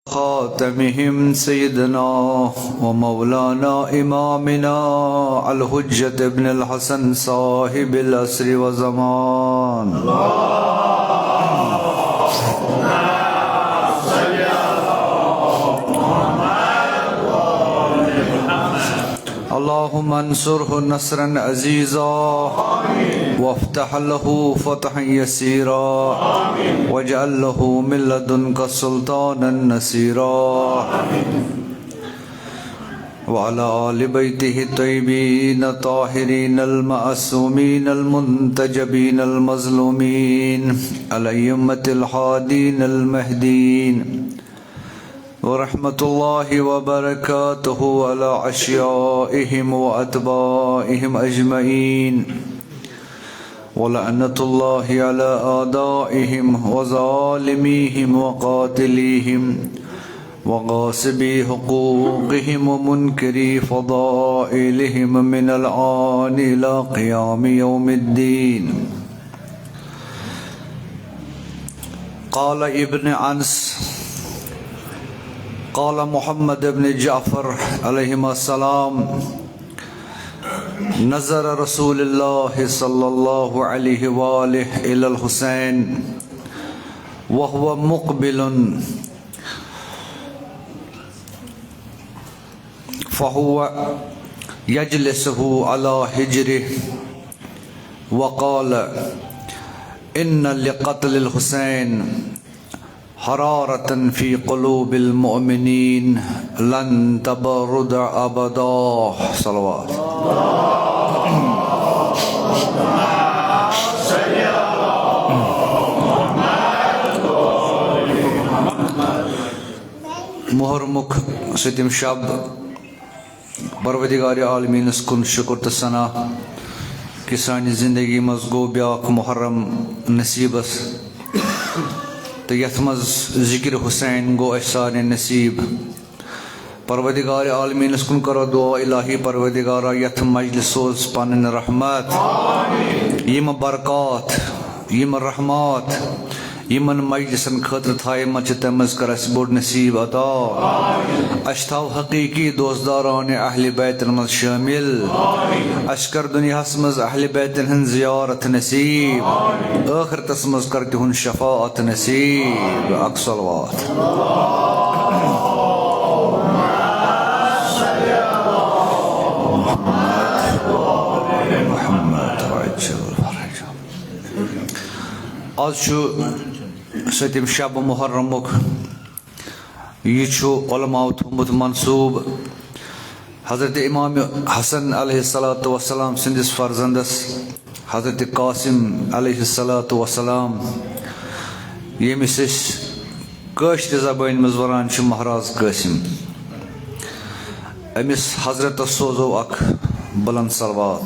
خاتمهم سيدنا ومولانا إمامنا الحجة ابن الحسن صاحب العصر والزمان اللهم انصره نصرا عزيزا وافتح له فتحا يسيرا واجعل له من لدنك سلطانا نصيرا وعلى آل بيته الطيبين الطاهرين المعصومين المنتجبين المظلومين الأئمة الهادين المهديين ورحمة الله وبركاته على أشيائهم وأتباعهم أجمعين ولعنة الله على أعدائهم وظالميهم وقاتليهم وغاصبي حقوقهم ومنكري فضائلهم من الآن إلى قيام يوم الدين. قال ابن أنس قال محمد بن جعفر عليهما السلام نظر رسول الله صلى الله عليه وآله إلى الحسين وهو مقبل فهو يجلسه على حجره وقال إن لقتل الحسين حرارة في قلوب المؤمنين لن تبرد أبدا. صلوات मुहर्रमुख सितम शब परवदिगार आलमीन कुन शुक्र तो सना कि सानी जिंदगी मज गो ब्याख मुहर्रम नसीबस तो यथ मज जिक्र हुसैन गो सारे नसीब परवदिगार आलमीन कुन करो दुआ इलाही परवदिगारा यथ मजलिस सोज पन रहमत यम बरकत यम रहमत यमन मजलिसन खतर थाय मच तमज कर अस बोड नसीब अता अश थाव हकीकी दोस्तदारान अहले बैत मज शामिल अशकर दुनिया मज अहले बैत हन जियारत नसीब आखिरतस मज कर तिहुन शफाअत नसीब अक्सलवात आज सतम शब मुहर्रमुक यह उलमाओ थोमुत मनसूब हजरत इमाम हसन अलैहिस्सलातु वस्सलाम सिंदिस फर्जंदस हजरत कासिम अलैहिस्सलातु वस्सलाम यमिस कश्र ज़बान मज वरान महाराज कासिम अमिस हजरत सोजो अख बुलंद सलवात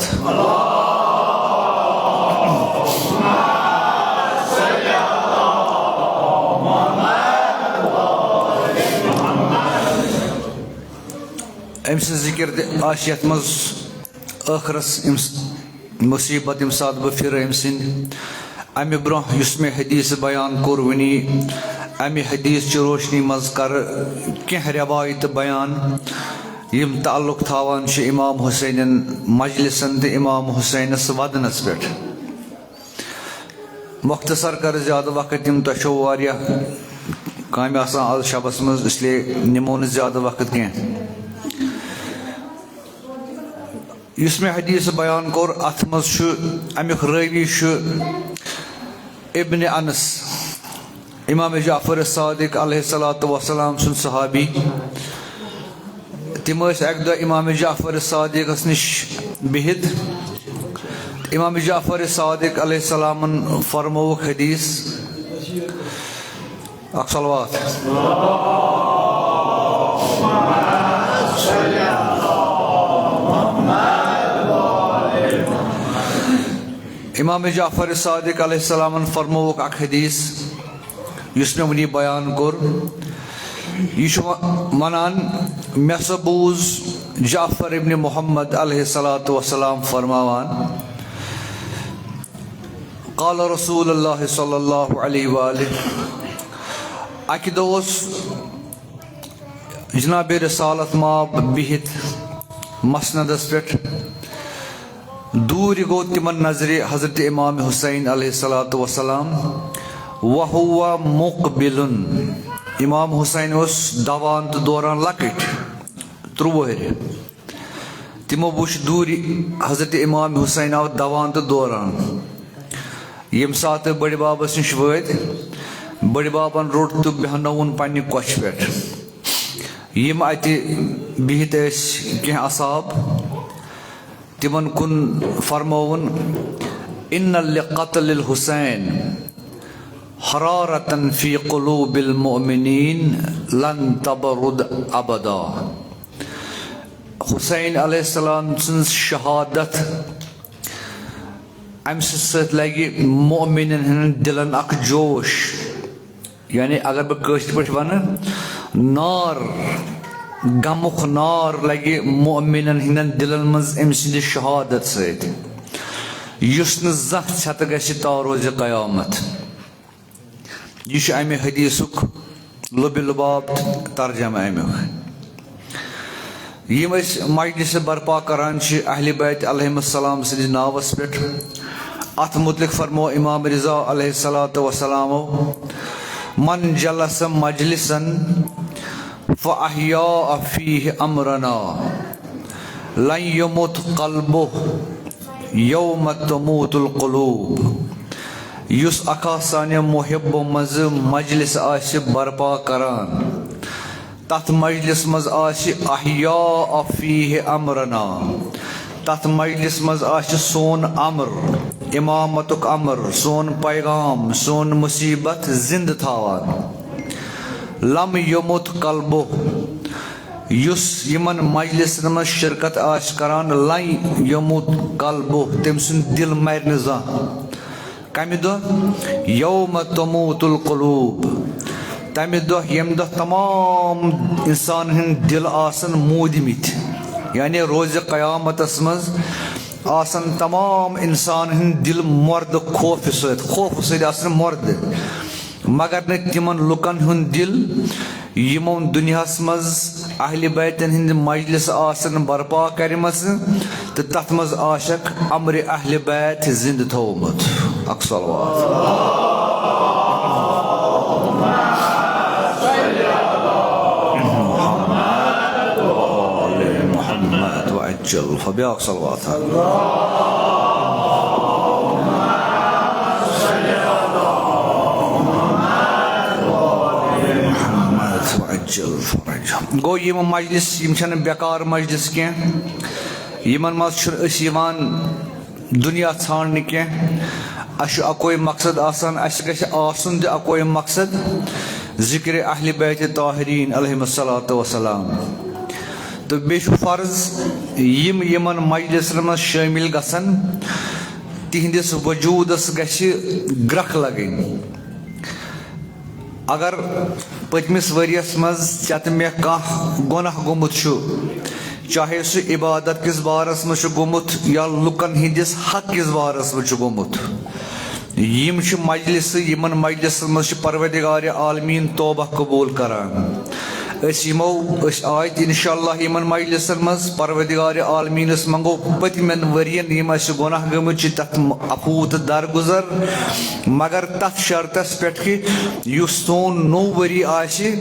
अम्स जिक्र आशियत मज आखरस मुसीबत यम सात बह फिर अम सिंद अमे ब्रोह युस मे हदीस बयान कोर वनी अमे हदीस च रोशनी मज कर कह रवायत बयान यम ताल्लुक थावान छ इमाम हुसैन मजलिसन ते इमाम हुसैनस वदनस पे मुख्तसर कर ज्यादा वक्त यम तो वारिया काम आज शबस मज इसलिए निमो न ज्यादा वक्त कह युस मे हदीस बयान कोर अथ मज अमुक रावी इब्न अनस इमाम जाफर सादिक अलैहिस्सलातु वस्सलाम सुन सहाबी तिम एक दो इमाम जाफर सादिकस निश बिहित इमाम जाफर सादिक अलैहिस्सलाम फरमोक हदीस अक्सलवात इमाम जाफर सादिक अलैहिस्सलाम फरमोक अख हदीस युस मे वनी बयान कोर यह वनान मे सबूज जाफर इब्न मोहम्मद अलैहिस्सलातु वस्सलाम फरमावान क़ाल रसूलुल्लाह सल्लल्लाहु अलैहि वसल्लम अकि दोस जनाब रसालत माब बिहित मसनदस पे दूर गो तिमन नजरे हजरत इमाम हुसैन अलैहिस्सलातु वस्सलाम वहुवा मुक़बिलुन इमाम हुसैन उस दवान तो दौरान लकट 3 वहर तिमो बुश दूर हजरत इमाम हुसैन आव दवान तो दौरान यम सात बड़ बाबस नश वत बड़ बाबन रोट तो बेहनवन पन्ने कोश पे यम अत बिहित कह असाब तिमन कुन फरमोवन इन्न लिक़त्लिल हुसैन हरारतन फी क़ुलूबिल मुअमिनीन लन तबरुद अबदा हुसैन अलैहिस्सलाम सुन शहादत अम सत लगे मोमिनन हन दिलन अक जोश यानी अगर बह कशर पे वन नार गमुख नार लगे मोमिनन हन दिलन मज अम सद शहादत सत युस न जह छत गि तारोज क़यामत यह अमे हदीसुक लुब लुबाब तर्जम अमुक यम मजलिस बर्पा करान अहले बैत अलैहिस्सलाम सद नावस पे अत मुतलिक फरमो इमाम रिज़ा अलैहिस्सलातु वस्सलाम मन जलस मजलिसन फ़अहया फ़ीहि अमरना लन यमुत क़ल्बुहु यौम तमूतुल क़ुलूब युस अका साने मुहिब मज मजलिस आशि बर्पा करान तथ मजलिस मज आशि अहया फ़ीहि अमरना तथ मजलिस मज आशि सोन अमर इमामतुक अमर सोन पैगाम सोन मुसीबत जिंद थावान लम यमुत क़ल्बुहु युस यमन मजलिस मज शिरकत आश करान लन यमुत क़ल्बुहु तम सुन दिल मर न ज़ाह कमि दह यौम तमूतुल क़ुलूब तमि दह यम दह तमाम इंसान हंद दिल आसन मूदमित यानी रोज़ क़यामतस मज आसन तमाम इंसान हंद दिल मर्द खौफ सद मर्द मगर न तिमन लुकन हुंद दिल यमो दुनियास मज अहले बैतन हंद मजलिस आसन बर्पा करमस तो तथ मज आशक अमर अहले बैत जिंद थोमुत अक सलवात वअज्जल फब्याक सलवात गो यम मजलिस बेकार मजलिस कह यमन मज दुनिया छान कह अकोई मकसद आसान आसन अकोई मकसद जिक्र अहले बैत ताहिरीन अलैहिस्सलातु वस्सलाम तो बे फर्ज यमन मजलिस मज शामिल गसन तिहंदिस वजूदस गछि ग्रख लगन अगर पतमिस वरियस मज चत मे कह गुनाह गोमुत चाहे सह इबादत किस बारस मज गोमुत या लुकन हिंदिस हक किस बारस मज गोमुत यम मजलिस यमन मजलिस मज परवरदिगार आलमीन तौबा कबूल करान आयत इंशाअल्लाह यमन मजलिस मज परवरदिगार आलमीन मंगो पतमन वरियन यम गुनाह गमुत तथ अफूत दरगुजर मगर तथ शर्तस पे कि सोन नो वरी आशि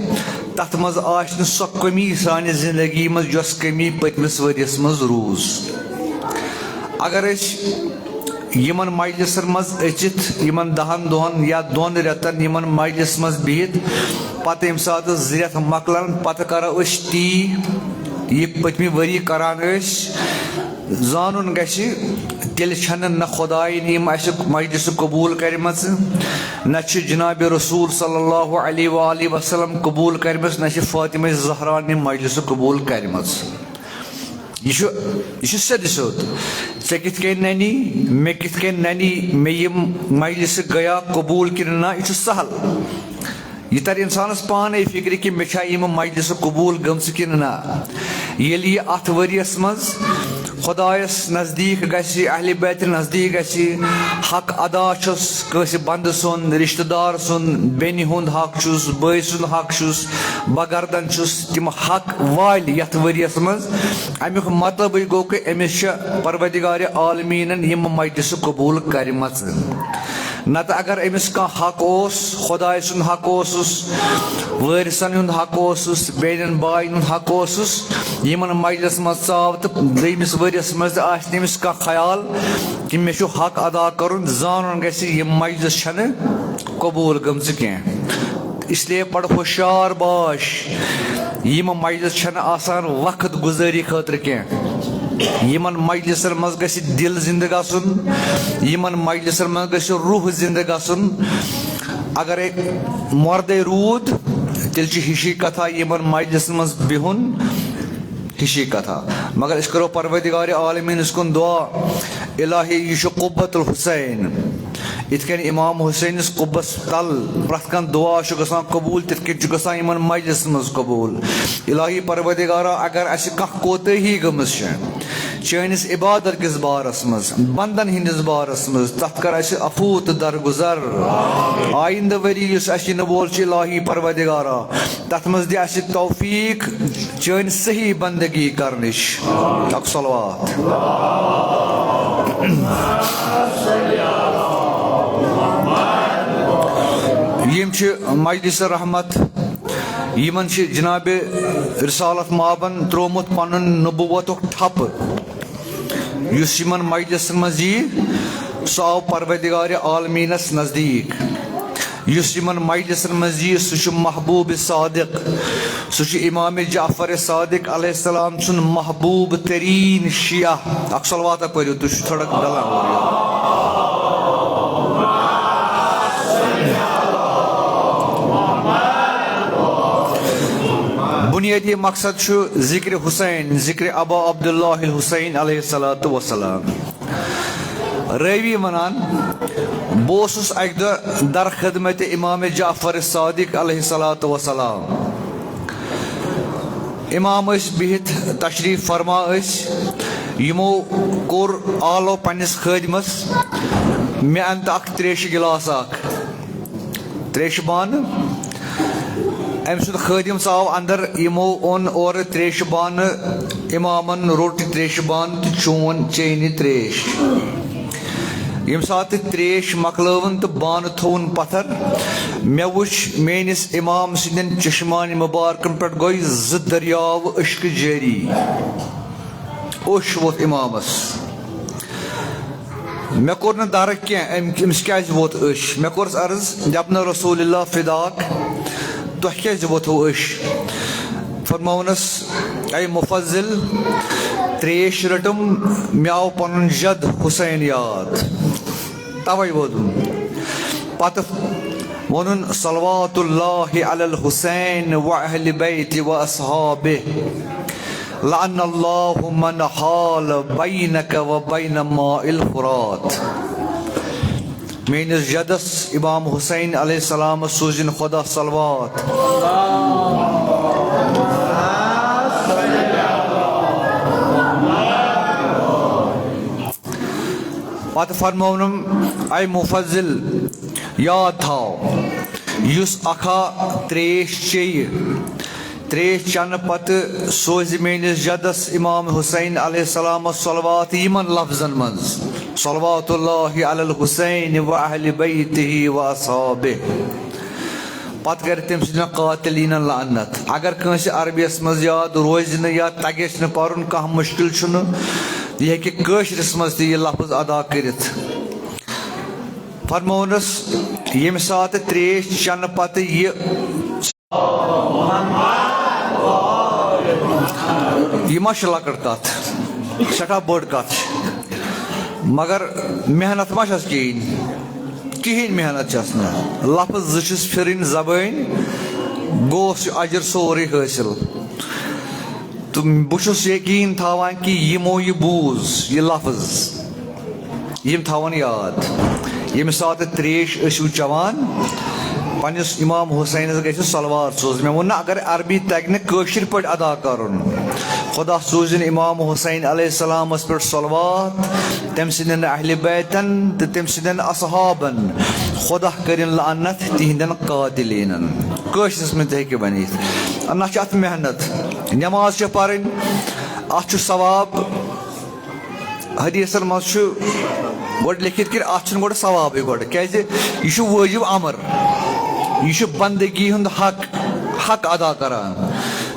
तथ मज आश सो कमी सानि जिंदगी मज जस कमी पतमिस वरियस मज रूज अगर यमन मजलिस मज अचित यमन 10 दोहन या 2 रेतन यमन मजलिस मज बिहित पत यम सात 2 रेत मकलन पत करो ती यह पतमी वरी करान जानन गि तेल न खुदाइन यम मजलिस कबूल करमस न जनाब रसूल सल्लल्लाहु अलैहि वसल्लम कबूल करमस न फातिमा ज़हरा ने मजलिस कबूल करमस यह सद सोद ऐ कित ननी मे कित ननी मे यम मजलिस गया कबूल कि ना यह सहल यह तर इंसानस पान फिक्र कि मे यम मजलिस कबूल गम कि ना ये अत वरियस मज खुदायस नजदीक गसी अहले बैत नजदीक गसी हक अदा छुस कस बंद सुन रिश्तेदार सुन बेनि हुंद हक छुस बई सुन हक छुस बगर्दन छुस तिम हक वाल यथ वरियस मज अमुक मतलब गो कि अमिस परवदिगार आलमीन यम मजलिस कबूल करमच नत अगर अमिस का हक ओस खुदाय सुन हक ओसुस वारिसन हुंद हक ओसुस बेनन बायन हुंद हक ओसुस यमन मजलिस मज चाव तो दमिस वरियस मज आमिस का ख्याल कि मे हक अदा करुन जान गि यम मजलिस छन कबूल गमज कह इसलिए पढ़ होशियार बाश यम मजलिस छन आसान वक्त गुजारी खतर कह यमन मजलिसन मज गि दिल जिंद गसन यमन मजलिसन मज गि रूह जिंद गसन अगर एक मर्द रूद तेल हिशी कथा यमन मजलिसन मज बिहुन हिशी कथा मगर इस करो परवदिगार आलमीन कुन दुआ इलाही यह कुब्बतुल हुसैन इत कन इमाम हुसैनस कुब्बस तल प्रथ कन दुआ गसान कबूल तित कन गसान यमन मजलिस मज कबूल इलाही परवदिगारा अगर अस कह कोताही गमस चानिस इबादत किस बारस मज बंदन हिंदिस बारस मज तथ कर अस अफूत दरगुजर आइंद वरी अस नबोल इलाही परवदिगारा तथ मज दि अस तौफीक चान सही बंदगी करनिश अक सलवात यम मजलिस रहमत यमन जनाब रिसालत माबन त्रोमुत पन नबुवत ठप युस यमन मजलिस मज सह आव परवदिगार आलमीनस नजदीक युस यमन मजलिस मज सह महबूब सादिक सह इमाम जाफर सादिक अलैहिस्सलाम सुन महबूब तरीन शिया अक सलवात पढ़ो तुम थोड़ा गला बुनियादी मकसद जिक्र हुसैन जिक्र अबा अब्दुल्लाह हुसैन अलैहिस्सलातु वस्सलाम रवी वनान बोस अक दर खिदमत इमाम जाफर सादिक अलैहिस्सलातु वस्सलाम इमाम बिहित तशरीफ फरमा यमो कोर आलो पन्निस खदमस मे अंत अख त्रेश गिलास त्रेश बान अम सुद खदिम आव अंदर यमो ओन और त्रेश बान इमामन रोट त्रेश बान तो चोन चेन त्रेश यम सात त्रेश मकलवन तो बान थोन पत्थर मे वुच मेनिस इमाम सिंदन चश्मान मुबारकन पे गई ज दरियाव इश्क जारी ओश वोत इमामस मे कोर न दारक कह अमिस क्या वोत अश मे कोर अर्ज जबन रसूलुल्लाह फिदाक तुह क्या वोथो अश फरमावनस ऐ मुफज्जिल त्रेश रटम मे आव पन जद हुसैन याद तवै वोदुम पत वनुन सलवातुल्लाहि अलल हुसैन व अहलि बैति व अस्हाबिहि लअनल्लाहु मन हाल बैनक व बैन माइल फुरात मेनिस जदस इमाम हुसैन अलैहिस्सलाम सूजिन खुदा सलवात पत फरमोनम ऐ मुफज्जिल याद थाव युस अखा त्रेश चेय त्रेश चन पत सोज मेनिस जदस इमाम हुसैन अलैहिस्सलाम सलवात यमन लफ्जन मज सलवातुल्लाहि अलल हुसैन व अहलि बैतिहि व अस्हाबिहि पत कर तम सद कातिलीन लानत अगर कंस अरबियस मज याद रोज न या तगेस न परन कह मुश्किल छुन यह कि कशरस मज यह लफ्ज अदा करित फरमोनस यम सात त्रेश चन पत यह लकट कत सठा बड़ कत मगर मेहनत मा कहें मेहनत लफ्ज जस फिरन जबान गोस अजर सोरे हासिल तो बहुत यकीन थावान कि यमो यह बूज यह लफ्ज यम थावान याद यम सात त्रेश चवान पन्निस इमाम हुसैन गई सलवार सोज मे वो अगर अरबी तगन कशिर पे अदा कर खुदा सोजन इमाम हुसैन अलैहिस्सलाम पे सलवात तम सिंदन अहले बैतन तो तम सिंदन असहाबन खुदा करिन लानत तिहंदन कातिलीन कशिरस में तक बन ना अत मेहनत नमाज पढ़ अत सवाब हदीसन मज गो लिखित कि अत गो सवाब गोड़ क्या यह वाजिब अमर यह बंदगी हुंद हक अदा करान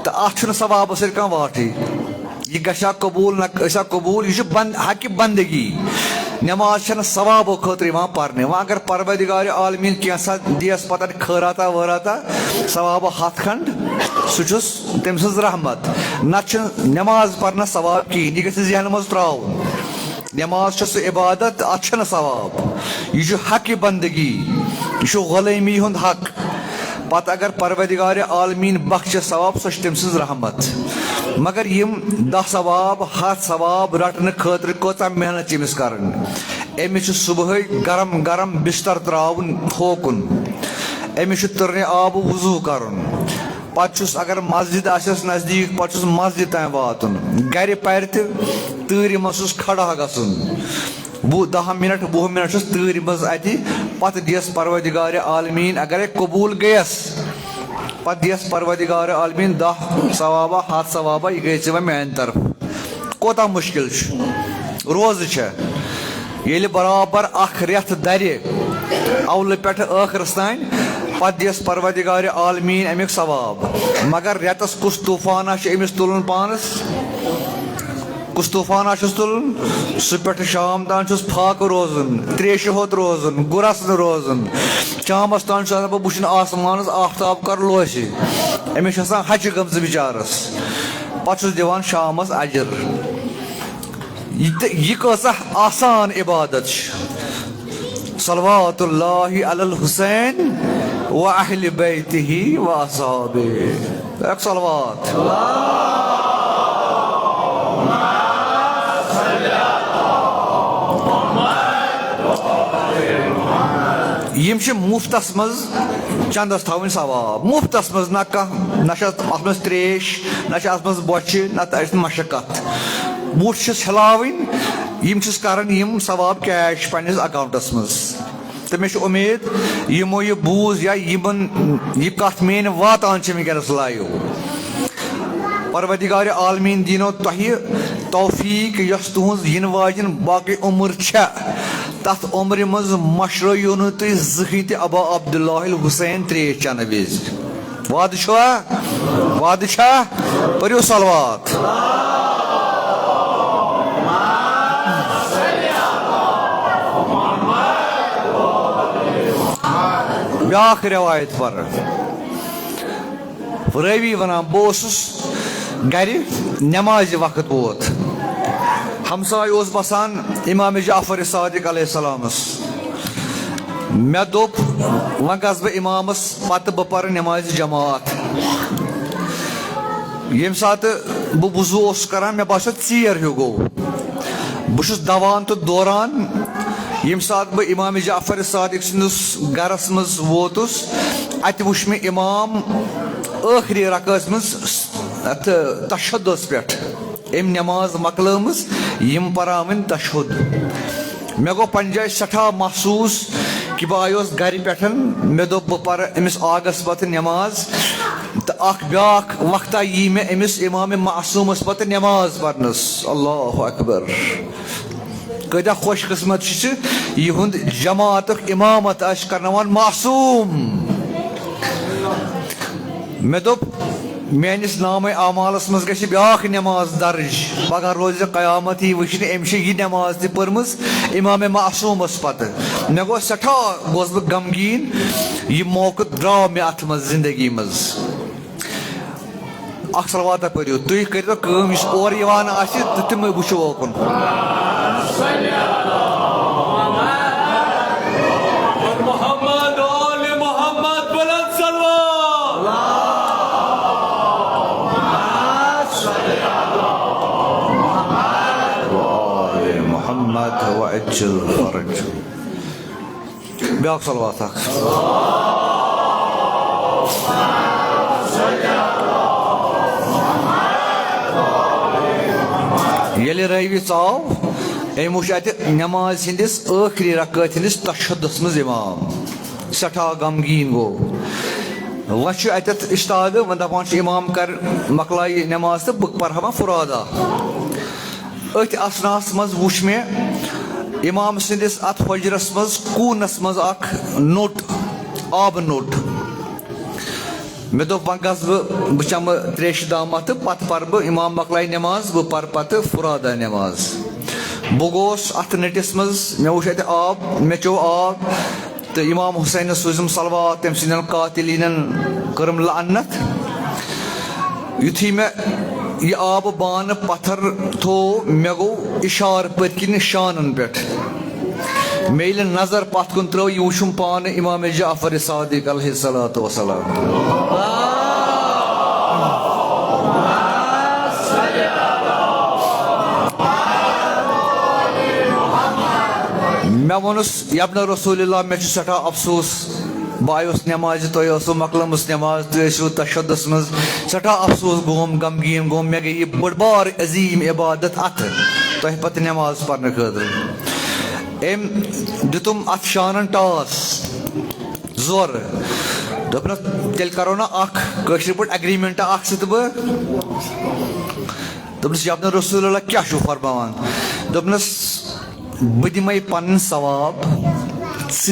तो अत सवाब कह वाट यह गशा कबूल न गशा कबूल यह हक बंदगी नमाज सवाबों खतर पढ़ने वह अगर परवरदिगार आलमीन कैसा दियस पता खराता वराता सवाब हथ खंड सुचुस तम सज रहमत न नमाज पढ़ना सवाब कहें यह गहन मज त्राउन नमाज सह इबादत अत सवाब यह हक बंदगी यह गुलामी हुंद हक पत अगर परवरदिगार आलमीन बख्श सवाब सह तम सज रहमत मगर यम 10 सवाब 7 सवाब रटने खतर कोता मेहनत अमिस कर सुबह गरम गरम बिस्तर त्राउन होकुन अमिस तुरने आब वजू कर पस अगर मस्जिद आस नजदीक पे मस्जिद तान वातुन गर पर तूर मज खड़ा गसन 10 मिनट 20 मिनट तूर मज अति पत दियस परवरदिगार आलमीन अगर कबूल गयस पत दियस परवरदिगार आलमीन 10 सवाबा 7 सवाबा यह गई वे मान तरफ कोता मुश्किल रोज ये बराबर अख रेत दर अवल पे आखिरस तान पत दियस परवरदिगार आलमीन अमिक सवाब मगर रेतस कुछ तूफाना अमिस तुलन पानस कुछ तूफाना तुलन सह पे शाम तान फाक रोजन त्रेश होत रोजन गुरस रोजन शामस तान बह वुचन आसमान आफ्ताब कर लोस अमिस हच गमज बिचारस पे दिवान शामस अजर यह कसा आसान इबादत सलवातुल्लाहि अलल हुसैन व अहले बैतिही व असहाबिही एक सलवात यम मुफ्तस मज चंदस थवन सवाब मुफ्तस मज ना कह त्रेश ना बोच ना मशक्कत बुट हिलावन यम कर यम सवाब कैश पन्निस अकाउंटस मज तो मे उम्मीद यमो यह बूज या यह कथ मेन वातान वनकस लाइव परवरदिगार आलमीन दीनो तह तौफीक यस तुहज इन वाजिन बाकी उम्र तथ उम्र मज मशरो नु तुम जहन त अबा अब्दुल्लाह हुसैन त्रेश चन विज वाद पर्यो सलवात ब्याख रवायत पर रवि वनान बह गर नमाज वक्त वोत हमसाय बसान इमाम जाफर सादिक अलैहिस्सलामस मे दोप वह गस बह इमामस पत बह पर नमाज जमात यम सात बह वजू कर मे बासो चीर हिू गो बस दवान तो दौरान यम सात बह इमाम जाफर सादिक सिंदस गरस मज वोतुस अत वुच मे इमाम आखिरी रकात मज तशहुदस पे अम नमाज मकलमस यम परावन तशहुद मे गो पन जाय सठा महसूस कि बह आयोस गर पे मे दोप बह पर अमिस आगस पत नमाज तो ब्याख वक्ता यी मे अमिस इमाम मासूमस पत नमाज पढ़नस अल्लाहु अकबर कदा खुश किस्मत यहुंद जमात इमामत करनवान मासूम मे दोप मेनिस नाम आमालस मज गि ब्याख नमाज दर्ज पगह रोज कयामत ही वुचन अम यह नमाज तह पर्मस इमाम मासूमस पत मे गो सठा गोस बह गमगीन यह मौका द्राव मे अत मज जिंदगी मज अख सलवाता पढ़ो तुम करो और तम वो ओकुन ब्याख सलवात Yeli ravi tsav emushati namaz hindis akhri rakat hindis tashahhudus maz imam satha gamgin go Vachu atat istade vanda panch imam kar maklai namaz ta buk parhama furada Öt asnas maz vuch me imam sindis at fajras maz kunas maz ak not ab not Medo pangas bu cham tresh damat pat parb imam maklai namaz bu par pat furada namaz Bogos at netis maz me vuch ab me cho ab तो इमाम हुसैन सुज़म सलवात तम सिंदन कातिलिनन करम लानत युथी में ये आब बान पत्थर थो मे गो इशार पत्किन शानन पेट मेल नजर पत कुन त्रो यूशुम पान इमाम जाफर सादिक अलैहिस्सलातु वस्सलाम मैं वनुस यबन रसूलुल्लाह में सठा अफसोस बायुस नमाज तो मकलमस नमाज तो तशद्दुस मज सठा अफसोस गोम गमगीन गोम मे गई बड़ बार अजीम इबादत अत तो पत नमाज पढ़ने खतर एम दुतुम अत शानन टास जोर दोपन तेल करो ना अख कशर पट एग्रीमेंट अख सत दोपनस यबन रसूलुल्लाह क्या छु फरमान दोपनस बह दिमे पन सवाब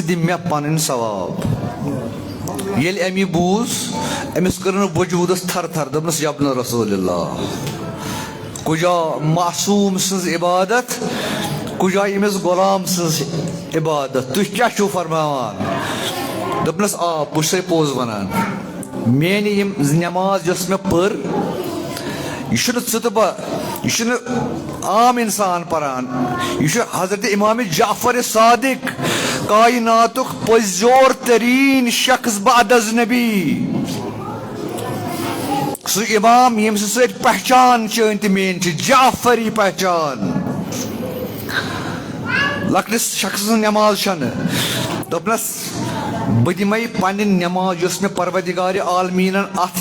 दिम मे पन सवाब ये अमी बूज अमिस कर वजूदस थर थर दपनस यबन रसूलुल्लाह कुजा मासूम सज इबादत कुजा अमिस गुलाम सज इबादत तुह क्या छु फरमान दपनस आ बह पोज वनान मेन नमाज जस मे पर यह आम इंसान परान यह हजरत इमाम जाफर सादिक कायनातुक पजोर तरीन शख्स बादज नबी सु इमाम यम सत पहचान चन मेन जाफरी पहचान लकटिस शख्स नमाज दोपनस बह दिमे पन नमाज मे परवदिगार आलमीन अत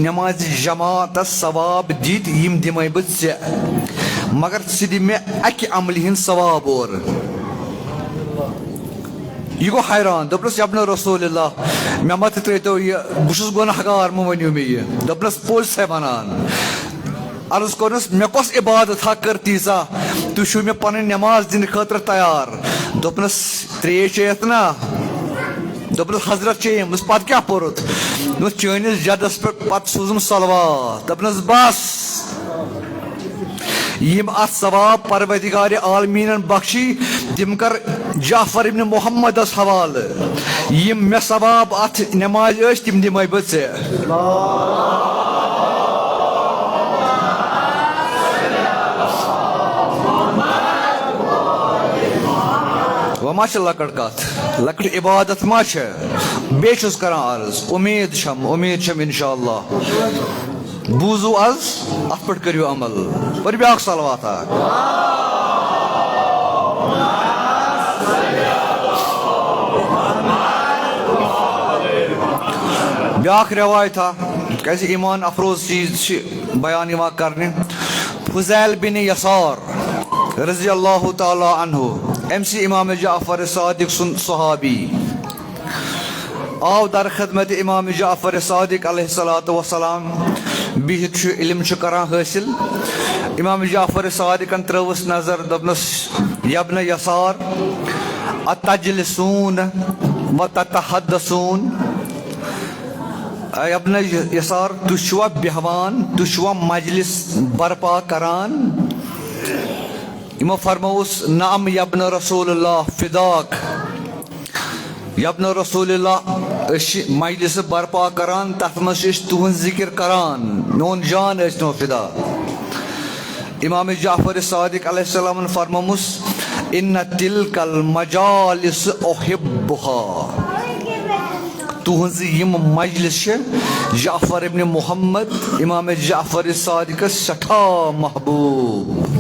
नमाज जमात सवाब दित यम दिमे बह मगर दि मे अक अमल हिंद सवाब और यह गो हैरान दोपनस यबन रसूलुल्लाह मे मत त्रो यह बहुत गुनहगार मो वनु मे यह दोपनस पोज से वनान अर्ज कोरनस मे कस इबादत हा कर तीसा तु छु मे पन नमाज दिन खतर तैयार दोपनस त्रेश चेत ना दोपनस हजरत चेम पत क्या पोरुत चनिस जदस पे पत सूजम सलवात दोपनस बस यम अत सवाब परवदिगार आलमीन बख्शी तिम कर जाफर इब्न मोहम्मद हवाल यम मे सवाब अत नमाज तिम दिमे बह वमा लकट कत लकट इबादत मा बे कर अर्ज उम्मीद इंशाअल्लाह बूजू आज अत पे करो अमल पर ब्या सलवात ब्या रवायत कैसे ईमान अफरोज चीज बयान करने फुजैल बिन यसार रज़ी अल्लाह ताला अन्हु एमसी इमाम जाफर सादिक सहाबी आव दर खदमत इमाम जाफर सादिक अलैहिस्सलातु वस्सलाम बिहित इल्म करा हासिल इमाम जाफर सादिकन त्रवस नजर दबनस यबन यसार अतजलिसून व ततहद्दसून यबन यसार तुशवा बेहवान तुशवा मजलिस बर्पा करान इमा फरमाउस नाम यबन रसूलुल्लाह फिदाक यबन रसूलुल्लाह मजलिस बर्पा करान तथ मज तुहन जिक्र करान मोन जान नो फिदा इमाम जाफर सादिक अलैहिस्सलाम फरमामुस इन तिलकल मजालिस उहिब्बुहा तुहन यम मजलिस जाफर इब्न मोहम्मद इमाम जाफर सादिक सठा महबूब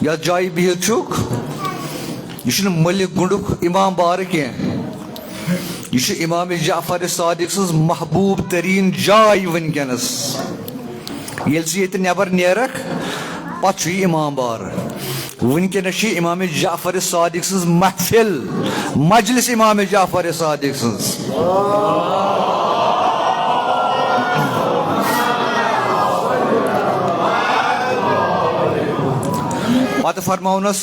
या जाय बिहित यह मलिक गुंडुक इमाम बार कह यह इमाम जाफर सादिक सज महबूब तरीन जाय वनकनस ये नबर नेरख पत् इमाम बार वनकनस इमाम जाफर सादिक सज महफिल मजलिस इमाम जाफर सादिक सज पत फरमाउनस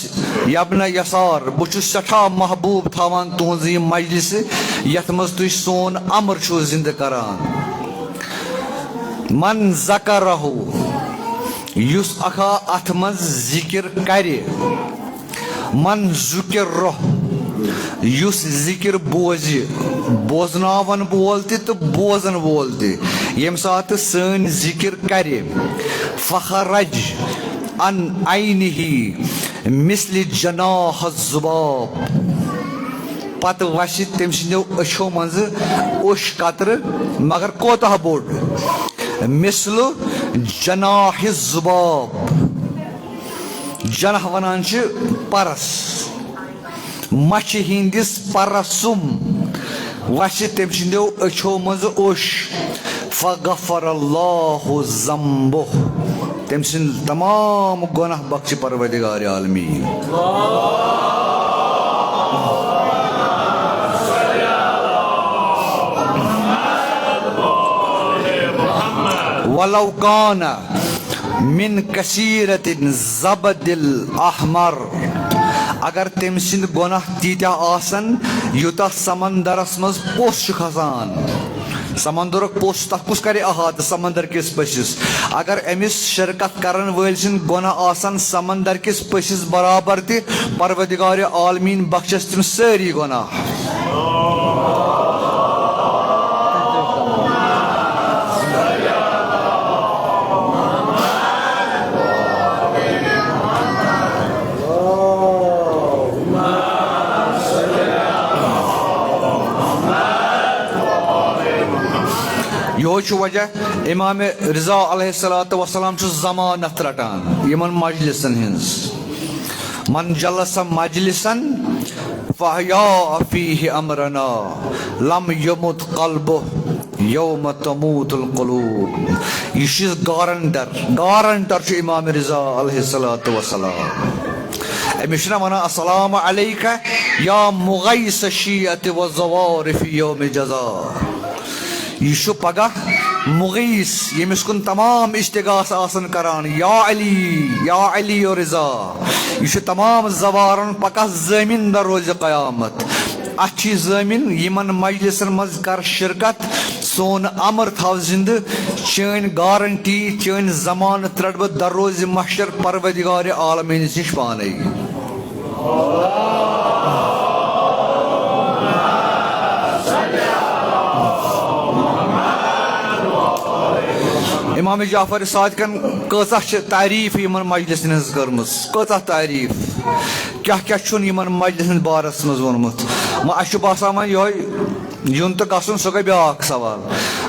यबन यसार बुछ सठा महबूब थावान तुहज यह मजलिस यथ मज तुम सोन अमर छो जिंद करान मन ज़करहु युस अखा अथ मज जिक्र करे मन ज़ुकिर्रह युस जिक्र बोझ बोजनावन बोल तो बोजन वोल यम सात सन जिक्र करे फखरज अन आइनिही मिस्ल जनाह ज़ुबाब पत वश तम सो अछो मज ओश कतर मगर कोतः बोड़ मिसल जनाह ज़ुबाब जनाह वनान परस मछ हिंदिस परसुम वश तम सो अछो मज ओश फगफर अल्लाहु ज़ंबुह तम सिंद तमाम गुनाह बख्श परवरदिगार आलमीन वलौ काना मिन कसीरतिन ज़बदिल अहमर अगर तम सिंद गुनाह तीत्या आसन युता समंदरस मज पोस खसान समंदर पोस तथ कुस करे अहात समंदर किस पशिस अगर अमिस शिरकत करन वल सिन गुनाह आसन समंदर किस पशिस बराबर ति परवरदिगार आलमीन बख्शस तिम सारी गुनाह यो वजह इमाम रिजा अलैहिस्सलातु वस्सलाम जमानत रटान यमन मजलिसन हिंस मन जलस मजलिसन फहया फीहि अमरना लम यमुत कल्बुह यौम तमूतुल कुलूब यह गारंटर इमाम रिजा अलैहिस्सलातु वस्सलाम अमिश वना अस्सलामु अलैका या मुगैस शियत व ज़वारिफ यौम जज़ा यह पगह मुगीस यमिस कुन तमाम इश्तिगास आसन करान या अली और रिजा यह तमाम जवारन पका जमीन दर रोज कयामत अच्छी जमीन यमन मजलिसन मज कर शिरकत सोन अमर थाव जिंद चन गारंटी चन जमानत रट बह दर रोज महशर परवरदिगार आलमीन निश पाने इमाम जाफर सादिकन कसा तारीफ यमन मजलिसन हज कर्मस कसा तारीफ क्या क्या यमन मजलिसन बारस मज वोनमुत अस बसान वो युन तो गसन सह गई ब्या सवाल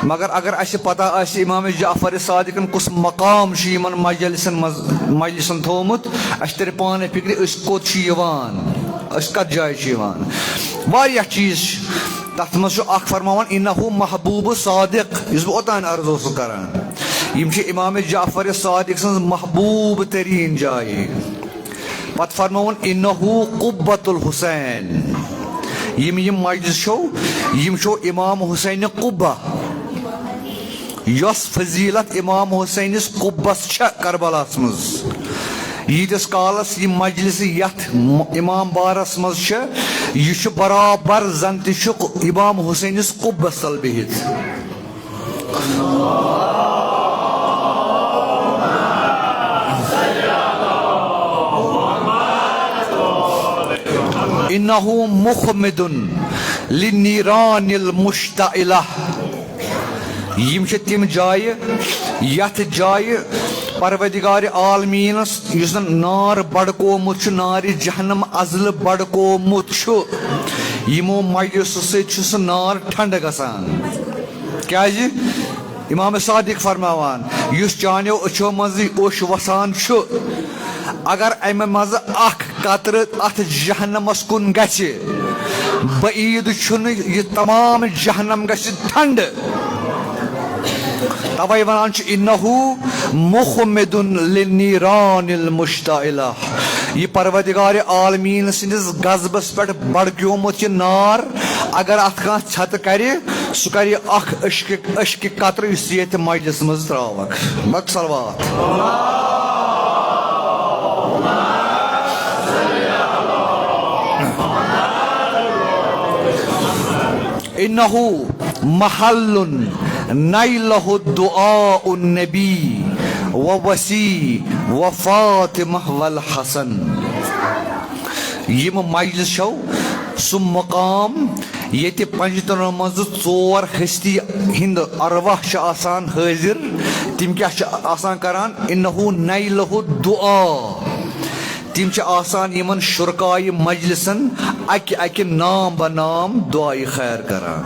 मगर अगर अस पता इमाम जाफर सादिकन कुस मकाम यमन मजलिसन थोमुत अस तर पाने फिक्र कोत कत जाय वारिया चीज तथ मज फरमान इन्नहु महबूब सादिक इस बह ओतान अर्ज करान यम इमाम जाफर सादिक सज महबूब तरीन जाय पत फरमान इन्नहु कुब्बतुल हुसैन यम मजलिस यम इमाम हुसैन कुब्बा यस फजीलत इमाम हुसैनिस कुब्बस करबलास मज यीतिस कालस यह मजलिस यथ इमाम बारस मज यह बराबर जन तह इमाम हुसैनिस कुब्बस तल बिहित इन्नहु मुखमिदुन लिनीरानिल मुश्ताइला यम तिम जाय यथ जाय परवरदिगार आलमीनस युस नार बड़कोमुत नार जहन्नम अजल बड़कोमुत यमो मजलिस सह नार ठंड गसान क्या इमाम सादिक फरमावान युस चान्यो अछो मज ओश वसान अगर अमे मज अख कतर अथ जहन्नमस कुन गछि बईद ये तमाम जहन्नम गश ठंड तवे वन इन्नहु मुखमिदुन लिन्नीरानिल मुश्ताइला ये परवदिगार आलमीन सिंदिस गजबस पे बड़क्योमुत यह नार अगर अत कह छत कर सह कर अश्क कतर ये मजलिस मज त्रावक बक सलवात इन्नहु महल्लुन नैलहु दुआउन नबी व वसी व फातिमा वल हसन यम मजलिस छौ सु मकाम ये पंजतन मज चोर हस्ती हिंद अरवाह आसान हाजिर तिम क्या आसान करान इन्नहु नैलहु दुआ तिम आसान यमन शुरकाय मजलिसन अक अक नाम बनाम दुआई खैर करान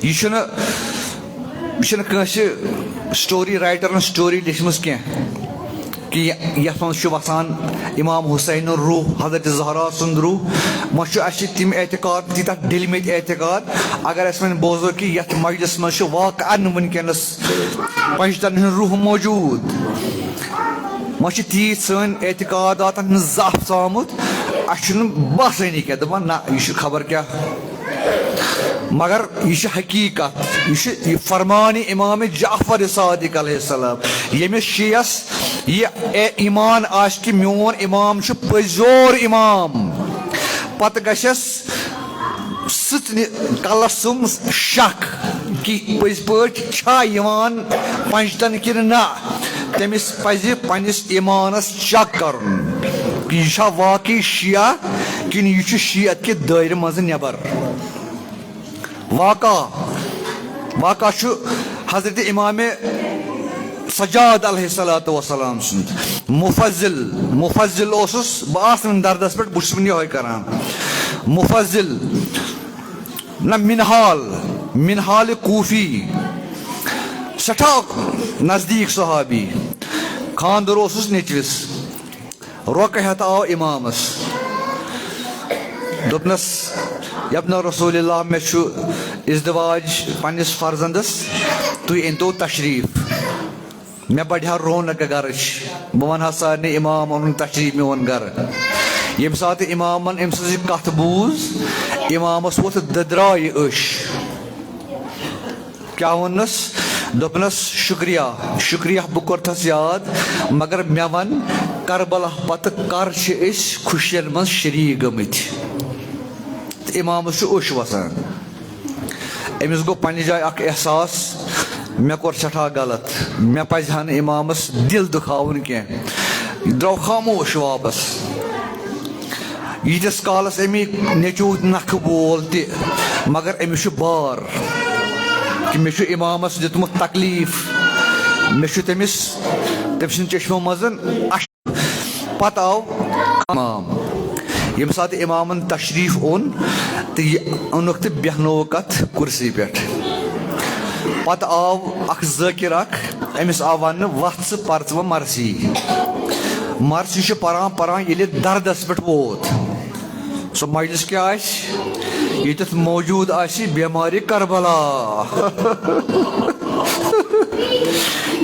यह स्टोरी राइटर स्टोरी लिखम कह कि यथ मज वसान इमाम हुसैन रूह हजरत ज़हरा सुंद रूह मह तम एतकाद तीत दिलमत एतकाद अगर अस वन बोजो कि यथ मजलिस मज वाकअन वनकस पंजतन रूह मौजूद मह तीत सन एतकादात ज़ाफ आमुत अस बसानी क्या दपान ना यह खबर क्या मगर यह हकीकत यह फरमान इमाम जाफर सादिक अलैहिस्सलाम यमिस शियस यह ईमान आश कि मोन इमाम पजोर इमाम पत गशस कलसुम शक कि पज पान पंजतन कि ना तमिस पज पन्निस ईमानस चक कर यह वाकई शिया कि यह शियत के दायरे मज नबर वाका हजरत इमाम सजाद अलैहिस्सलातु वस्सलाम सुंद मुफज्जिल ओसुस बास दर्दस पे बुश यह करान मुफज्जिल न मिनहाल कूफी सठा नजदीक सहाबी खानदर ओसुस नेचविस रोक हेत आओ इमामस दोपनस यबन रसूलुल्लाह मे इज़दवाज पन्निस फर्जंदस तुई अनतो तशरीफ मे बढ़िया रौनक गर बह वन सारे इमाम ओन तशरीफ मोन गर यम सात इमामन अम सज कथ बूज इमामस वोथ दद्राय अश क्या वनस दोपनस शुक्रिया शुक्रिया बह कोरथस याद मगर मे वन करबला पत कर खुशियन मज शरीक गमत इमामस उश वसान अमिस गो पन्ने जाय अख एहसास मे कोर सठा गलत मे पजहा न इमामस दिल दुखावन कह द्रव खामोश वापस यीटिस कालस अमी नेचू नख बोल त मगर अमिस बार कि मे इमामस दितमुत तकलीफ मे तमिस तम सद चश्मो मजन पत आव इमाम यम सात इमामन तशरीफ ओन तो ओनुक तो बेहनोक अत कुर्सी पे पत आव अख ज़ाकिर अमिस आव वन वथ पर्च व मरसी परान परान ये दर्दस पे वोत सो मजलिस क्या ये मौजूद बेमारी करबला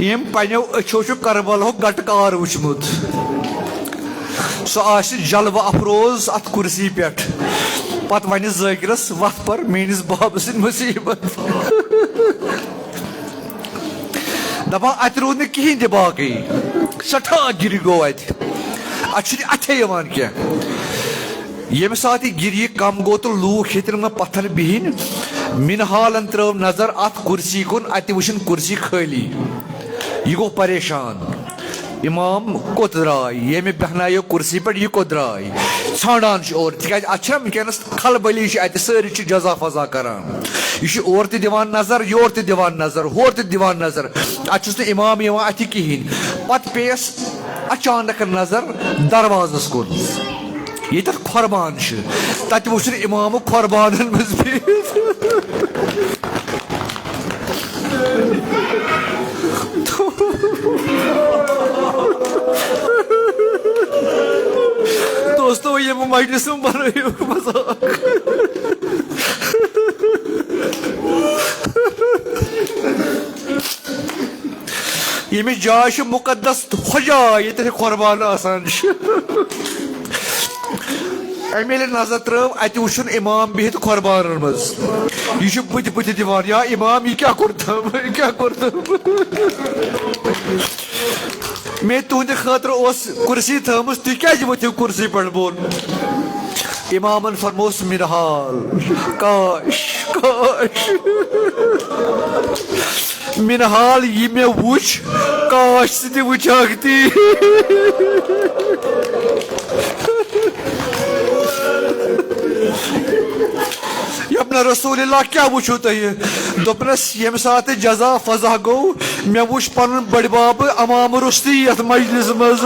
यम पन्नो अच्छो करबला गटकार वुचमुत सो जलवा अफरोज अत कुर्सी पे पत वन ज़ाकिरस वथ पर मेनिस बाबस मुसीबत दपा अत रूद न कहीं तह बाकी सठा गिर गो अथे क्या यम सात गिर कम गो तो लूख हेतन मे पत्थर बिहन मिनहालन त्रव नजर अत कुर्सी कुन अत वुचन कुर्सी खाली यह गो परेशान इमाम कोत द्राय ये मे बहनायो कुर्सी पे यह कोत द्राय छाड़ान और अच्छा वनकस खलबली सारी जजा फजा करान यह और दिवान नजर योर दिवान नजर होर दिवान नजर अत इमाम अथ कहें पत पेस अचानक नजर दरवाजस कुन ये खुरबान तत वो इमाम खुरबान मज दोस्तों ये मजलिस में बन रही मजाक यमिच जाय मुकद्दस हजाय ये कुर्बान आसान अमे नजर त्रव अत वुन इमाम बिहित कुर्बान मज यह बुत बुत दिवान या इमाम यह क्या कोरतम मे तुंद खतर कुर्सी थम तुम क्या वो कुर्सी पे बोल इमामन फरमोस मिनहाल काश काश मिनहाल यह मे वुच काश सह वुचाखती अपना रसूलुल्लाह क्या वुचो तुह दोपनस यम सात जजा फजा गो मे वुच पन बड़ बाब अमाम रुस्ती यथ मजलिस मज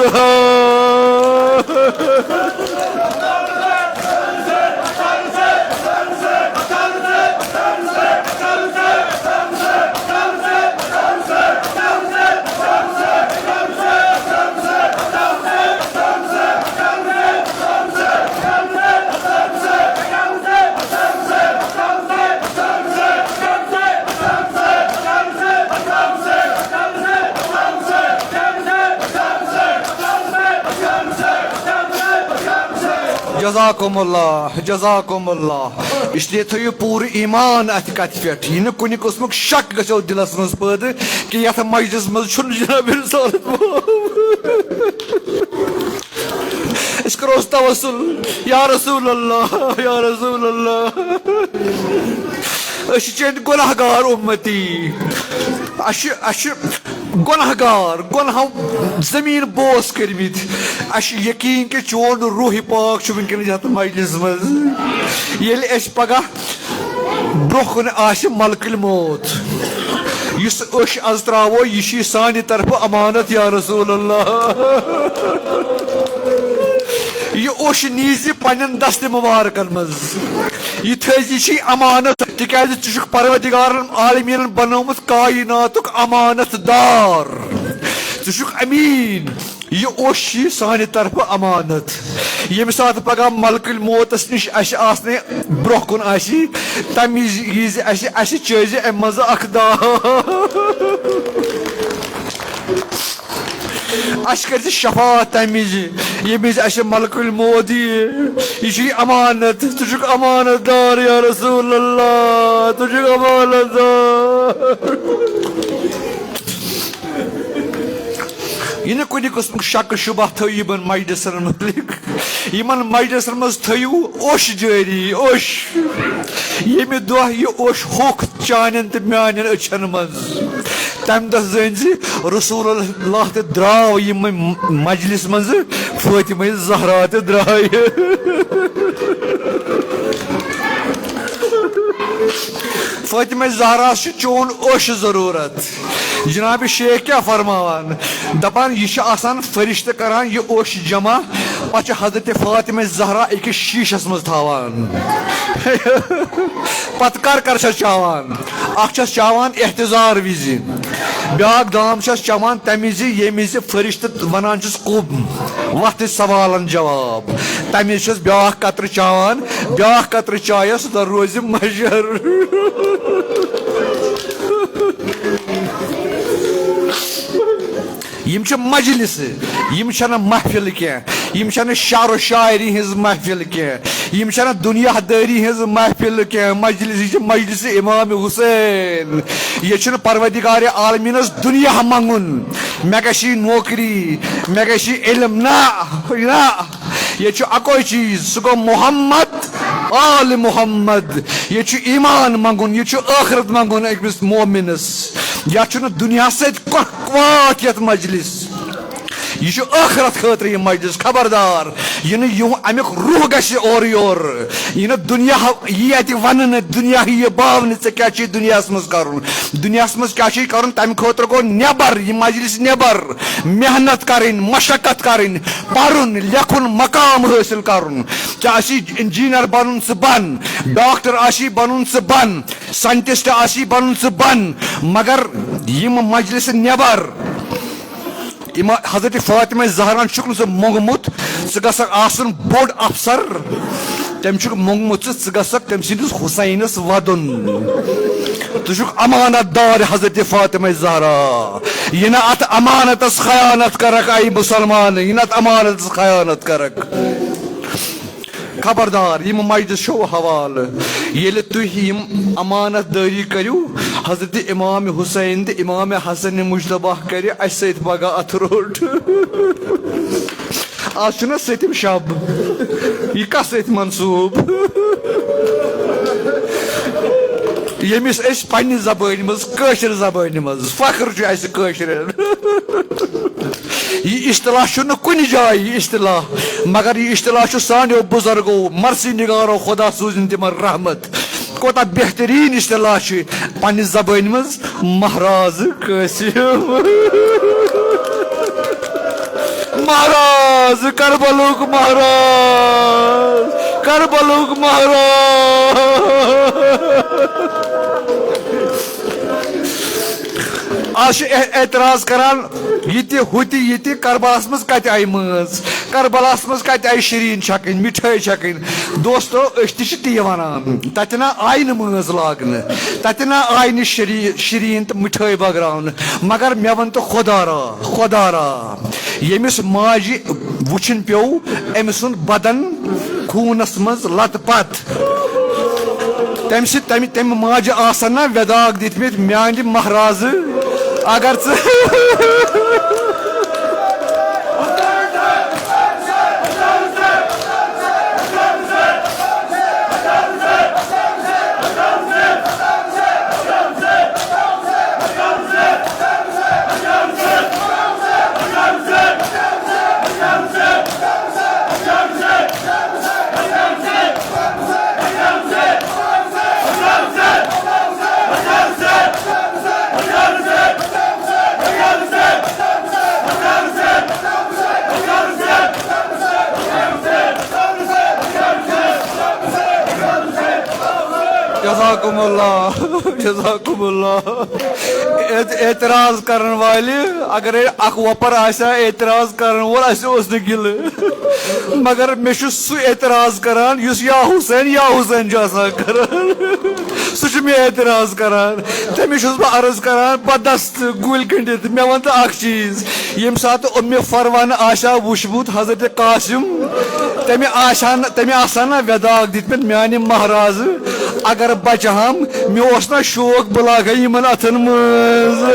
जज़ाकुमुल्लाह इसलिए थो पूर ईमान अत कत पे यह कुन कस्मुक शक गो दिलस मज पैद कि ये मजलिस मज जनाब करो तवसुल या रसूल अल्लाह चंद गुनहगार उम्मती गुनहगार गुनह जमीन बोस करमित यकीन कि चोन रूह पाक वनकस मजलिस मज ये पगह ब्रोह मलकुल मौत इस आज त्रो यह सानि तरफ अमानत या रसूल अल्लाह यह नीज पन दस्त मुबारकन मज यह थी अमानत तिकाज च परवदिगार आलमीन बनोमुत कायनातुक अमानत दार च अमीन यह सानि तरफ अमानत यम सात पगह मलकुल मौतस निश आसने ब्रोह कुन तम चज अम मज अख कर शफात तम ये मलकुल मौत यह अमानत तुझ अमानत दार या रसूल अल्लाह तुझ अमानत दार यह कुन कस्म शक शुबह थो यमन मजलिसन मुतलिक यमन मजलिसन मज थो ओश जारी ओश यमि दह यह ओश होख चान तो मान अचन मज तम दह जन रसूलुल्लाह तो द्राव यम मजलिस मज फातिमा ज़हरा तो द्राय फातिमा ज़हरा चोन ओश जरूरत जनाब शेख क्या फरमान दपान यह फरिश्त करान यह ओश जमा पे हजरत फातिमा ज़हरा अकिस शीशस मज थावान पत कर चावान अखस चावान एहतजार विज ब्या दाम चवान तमि ये फरिश्त वनान कुब वत सवालन जवाब तमि ब्या कतर चावान ब्या कतर चाय सह रोज मजर यम मजलिस यम महफिल कह शार शायरी हज महफिल कह दुनियादारी हज महफिल कह मजलिस इमाम हुसैन ये परवदिगार आलमीनस दुनिया मंगुन मे गई नौकरी मे गई इल्म ना ये अको चीज सह गो मोहम्मद आल मोहम्मद ये ईमान मंगुन ये आखरत मंगुन अकिस मोमिनस या दुनिया सत यथ मजलिस यह आखरत खतर यह मजलिस खबरदार यह अमुक रूह गश और योर यह दुनिया ये वन दुनिया यह बावन क्या दुनिया मज कर दुनिया मज क्या कर तम खतर गो नबर यह मजलिस नबर मेहनत कर मशक्कत कर पढ़न लेखन मकाम हासिल कर इंजीनियर बन बन डॉक्टर आशी बन बन साइंटिस्ट आशी बन बन मगर यम मजलिस नबर हजरत फातिमा ज़हरा सह मोंगमुत सन बोड़ अफसर तम मोंगमुत तम सिंदिस हुसैनस वदन तुझ अमानत दार हजरत फातिमा ज़हरा यह ना अत अमानत खयानत करक आई मुसलमान यह ना अमानत खयानत करक खबरदार यम मजलिस शो हवाल ये तुम अमानत दारी करू हजरत इमाम हुसैन तो इमाम हसन मुजतबा कर पगह अथ रोट आज सतम शब यह कस सत मनसूब यमिस पन्ने जबान मज जबान मज फख्र यह इस्तलाह कुन जाए यह इस्तलाह मगर यह इस्तलाह सानो बुजुर्गो मरसी निगारो खुदा सूजन तिम रहमत कोता बेहतरीन इस्तलाह पन्ने जबान मज महराज कासिम महाराज करबलुक महाराज करबलुक महाराज आज एतराज करान ये हुति ये करबलास मज कत आई मज करबलास मज कत आई शीरीन छकन मिठाई छकन दोस्तों ती वनान ततना आई न मज लागन ततना आई न शीरीन तो मिठाई बगरान मगर मे वन तो खुदारा यमिस माजि वुचन पे अम सुन बदन खूनस मज लत पत तम माजि आसन ना वेदाग दितमित म्यान महाराज अगर जज़ाकुमुल्लाह एतराज करन वाले अगर अख वपर आसा एतराज करन वोल न गिल मगर मे सह एतराज करान युस या हुसैन करान सह मे एतराज करान तमिस बह अर्ज करान बदस्त गुल खंडित मे वन तो अख चीज यम सात उम्मे फरवान आशा वुशमुत हजरत कासिम तमे आसान ना वेदाग दितमित म्यान महाराज अगर बचहम मे ना शौक बह लाग इन अथन मज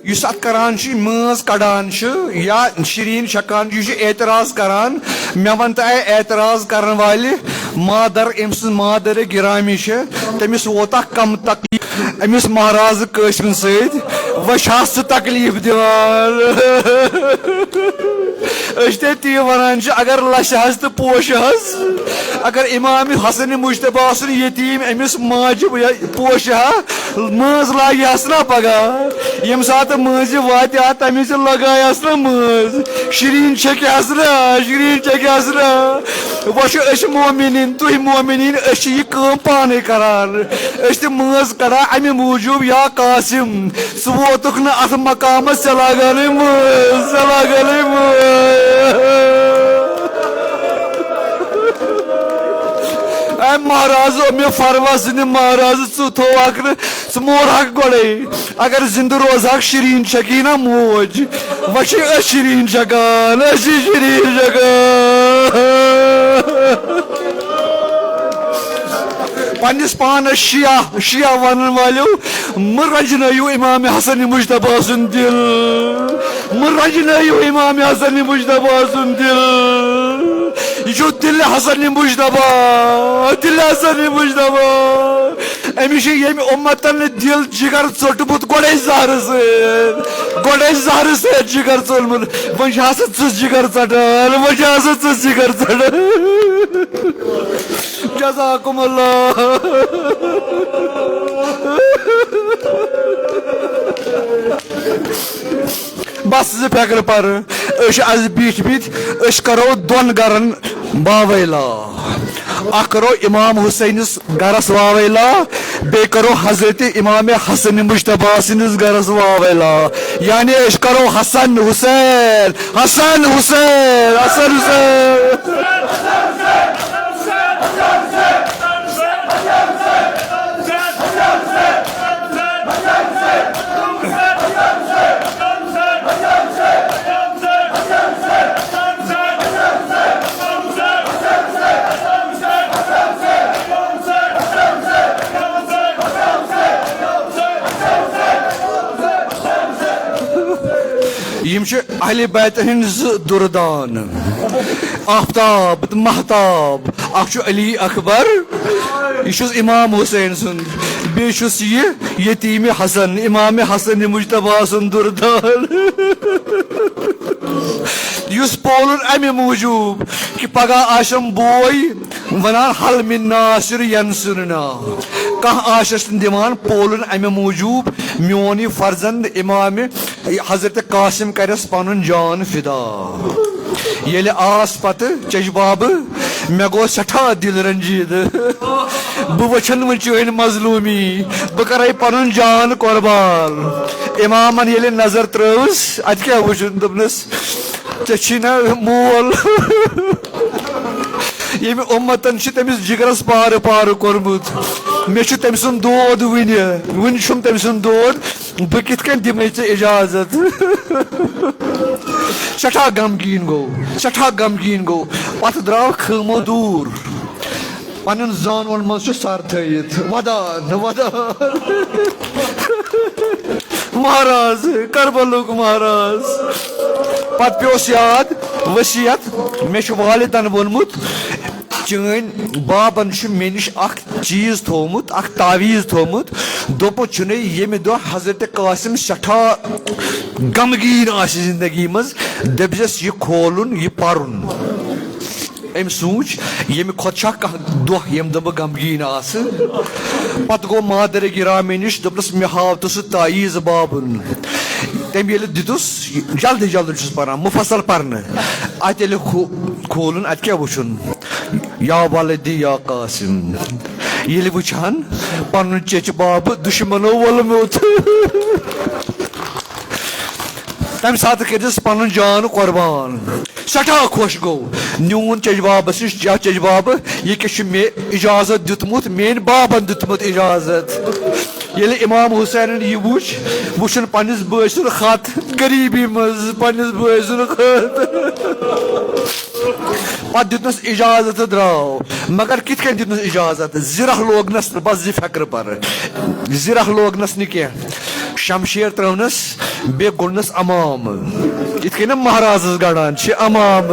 इस अत करान मज कड़ान या शीरीन छकान एतराज करान मे वन तो एतराज करने वाले मादर अम मादर गिरामी तमिस वोता कम तकलीफ अमिस महाराज कासिम सत वह तकलीफ दिवान ती वनान अगर लश तो पोश अगर इमाम हसन मुजतबा यतीम अमिस माज पोश मज लाग ना पगह यम सात मज वात तमिस लगायस ना मज शीरीन छकस ना वह मोमिन तुह मोमिन यह पाने करान मज कड़ा अमे मूजूब या कासिम सह वोतुक न अथ मकाम चलागन महाराज मे फरवा सिंद महाराज थो मोर गोड़े अगर जिंद रोज शीरीन छकी ना मोज वह शीरीन छकान पन्निस पान शिया वन वालो मरजनयु इमाम हसन मुजतबा सुन दिल मरजनयु इमाम हसन मुजतबा सुन दिल यह दिल हसन मुजतबा दिल हसन मुजतबा अमिश यम उम्मतन दिल जिगर चोटमुत गोड़े जहर से जिगर चोलमुत वह जिगर चटान वह जिगर चटान जज़ाकुमुल्लाह बस फैक्र पर आज बीच बीच करो दोन गरन वावेला अ करो इमाम हुसैनस गरस वावेला बे करो हजरत इमाम हसन मुश्तबा सिंस गरस वावेला यानी करो हसन हुसैन हसन हुसैन हसन हुसैन अहले बैत हिंद दुरदान आफ्ताब महताब अली अकबर यह इमाम हुसैन सुंद बेस यतीम हसन इमाम हसन मुजतबा सुंद दुरदान युस पोलुन अमे मूजूब कि पगह आशम बोय वनान हल मिन नासिर यंसुरना कह आशस दिवान पोलुन अमे मूजूब मोन फर्जंद इमाम हजरत कासिम करस पन जान फिदा ये आस पत चजबाब मे गो सठा दिल रंजीद बह वचन वो चन मजलूमी बह कर पन जान कुर्बान इमामन ये नजर त्रस अत क्या वुन दोपनस ना मोल ये उम्मतन तमिस जिगरस पार पार कोर्मुत मे तम सुन दोद वन तम सुन दोद बह कित दिमे इजाजत सठा गमगीन गो पत द्राव खमो दूर पन जानवन मज सर थत वदान वदान महाराज करबलुक महाराज पत प्योस याद वसीयत मे वालिदन वोनमुत चन बाबन मे निश चीज थोमुत तावीज थोमुत दोपो चुने ये दो हजरत कासिम सठा गमगीन जिंदगी मज दपस यह खोलुन यह पारुन अम सूच ये खुद कह दह यम दह गमगीन पत गो मादर गिरामे निश दोपस मे हाव तो सह ताईज बाबुन तम ये दितुस जल्दी जल्दी पान मुफसल पर्न अत खोलन अत क्या वुन या वालदी या कासिम ये वुचान पन चच बाब दुश्मनो वोलमुत तम सात करिस पन जान कुर्बान सठा खुश गो न्यून चजबाबस नश चजबाब यह क्या मे इजाजत दितमुत मेन बाबन दितमुत इजाजत ये इमाम हुसैन यह वुचन पन्निस बॉय सुन खत गरीबी मज पन्निस बॉय सुन खत पत दितनस इजाजत द्राव मगर कित दितनस इजाजत जिरह लोगनस बस जि फक्र पर जिरह लोगनस न क्या शमशेर त्रवनस बे गुड़नस अमाम इत कन महाराज गड़ान अमाम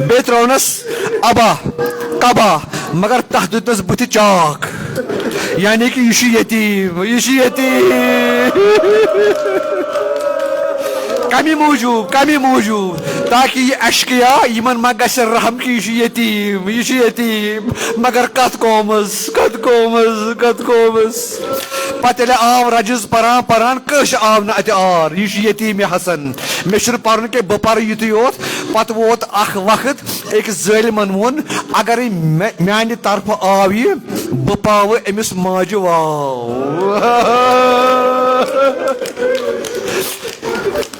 बे त्रवनस अबा कबा मगर तह दितनस बुथ चाक यानी कि यह यतीम कमी मूजूब ताकि यह अशकिया यमन मा गस रहम कि यह यतीम मगर कत कोमस पत आव रजिज परान परान कश आव न अत आर यह यतीम हसन मे पर्न के बह पर युत योत पत वोत अख वक्त एक जालिमन वोन अगर मानि तरफ आव यह बह पाव अमिस माज वाव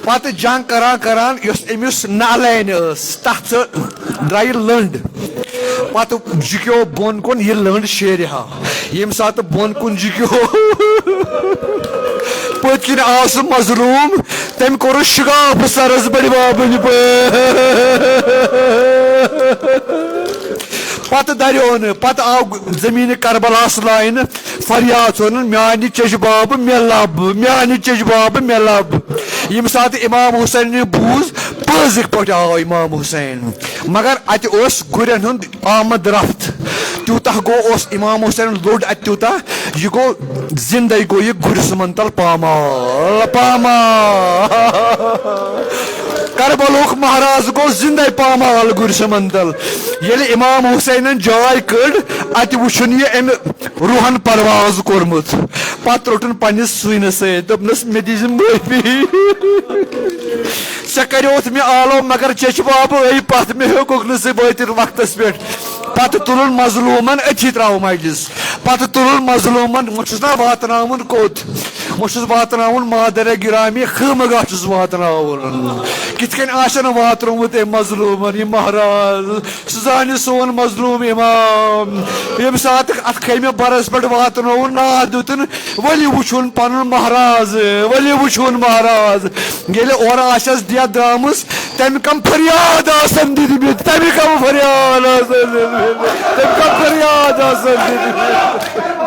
पत जंग करान अमिस नालैन तथ द्राय लंड पत झुक्यो बोन कुन यह लंड शेरहा यम सात बोन कुन झुक्यो पत्किन आव सह मजलूम तम कोर शुगाफ सरस बड़ बाबन पत दरियोन पत आव जमीन करबलास लाइन फरियाद सोन म्यानि चजबाब मे लब यम सात इमाम हुसैन बूज बाजिक पे आव इमाम हुसैन मगर अत गुरन हुंद आमद रफ्त तूत गो इमाम हुसैन लोड अत तूत यह गो जिंदगी गो यह गुरसमन तल पामाल पामाल करबलुक महाराज गो जिंदे पामाल गुरसमन तल ये इमाम हुसैन जाय कड़ अत वुन यह रूहन परवाज कोर्मुत पत रोटन पन्निस सुन सपनस मे दीज माफी से करोत मे आलो मगर चेचवाब आई पत मे हेकुक नत वक्त पे पत तुलन मजलूमन अथी त्रो मजलिस पत तुलन मजलूमन मुझस ना वातनावन कोत मुझस वातनावन मादर गिरामी खमगा वातनावन कित कन वातरोमुत मजलूमन यह महाराज सह सोन मजलूम इमाम यम सात अत खमे बरस पे वातनोन ना दुतन वलि वुन पन महाराज वलि वुन महाराज ये और आशस दिया द्रामस तम कम फरियाद आसन दित तम कम फरियाद आसन तम कम फरियाद आसन दित